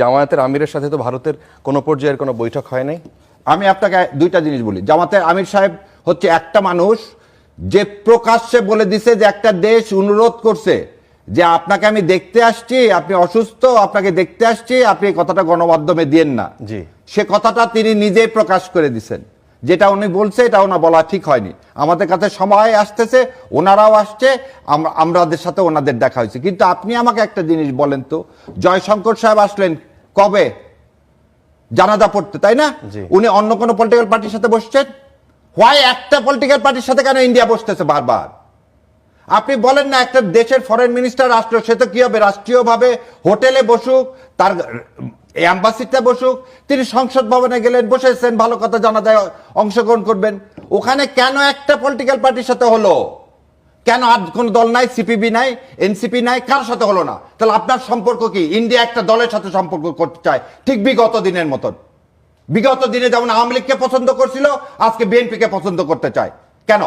জামায়াতের আমিরের সাথে তো ভারতের কোনো পর্যায়ের কোনো বৈঠক হয় নাই। আমি আপনাকে দুইটা জিনিস বলি। জামাতের আমির সাহেব হচ্ছে একটা মানুষ যে প্রকাশ্যে বলে দিছে যে একটা দেশ অনুরোধ করছে যে আপনাকে আমি দেখতে আসছি, আপনি অসুস্থ, আপনাকে দেখতে আসছি, আপনি এই কথাটা গণমাধ্যমে দিয়েন না। জি, সে কথাটা তিনি নিজেই প্রকাশ করে দিছেন। যেটা উনি বলছে এটা ওনা বলা ঠিক হয়নি। আমাদের কাছে সময় আসতেছে, ওনারাও আসছে, আমাদের সাথে ওনাদের দেখা হয়েছে। কিন্তু আপনি আমাকে একটা জিনিস বলেন তো, জয়শঙ্কর সাহেব আসলেন কবে? জানাজা পড়তে, তাই না? উনি অন্য কোনো পলিটিক্যাল পার্টির সাথে বসছেন? হোয়াই একটা পলিটিক্যাল পার্টির সাথে কেন ইন্ডিয়া বসতেছে বারবার? আপনি বলেন না, একটা দেশের ফরেন মিনিস্টার আসলো, সে তো কি হবে, রাষ্ট্রীয়ভাবে হোটেলে বসুক, তার অ্যাম্বাসিতে বসুক, তিনি সংসদ ভবনে গেলেন, বসেছেন, ভালো কথা, জানা যায় অংশগ্রহণ করবেন। ওখানে কেন একটা পলিটিক্যাল পার্টির সাথে হলো? কেন আর কোন দল নাই? সিপিবি নাই, এনসিপি নাই, কার সাথে হলো না? তাহলে আপনার সম্পর্ক কি? ইন্ডিয়া একটা দলের সাথে সম্পর্ক করতে চায়, ঠিক বিগত দিনের মতন। বিগত দিনে যেমন আওয়ামী লীগকে পছন্দ করছিল, আজকে বিএনপিকে পছন্দ করতে চায়। কেন?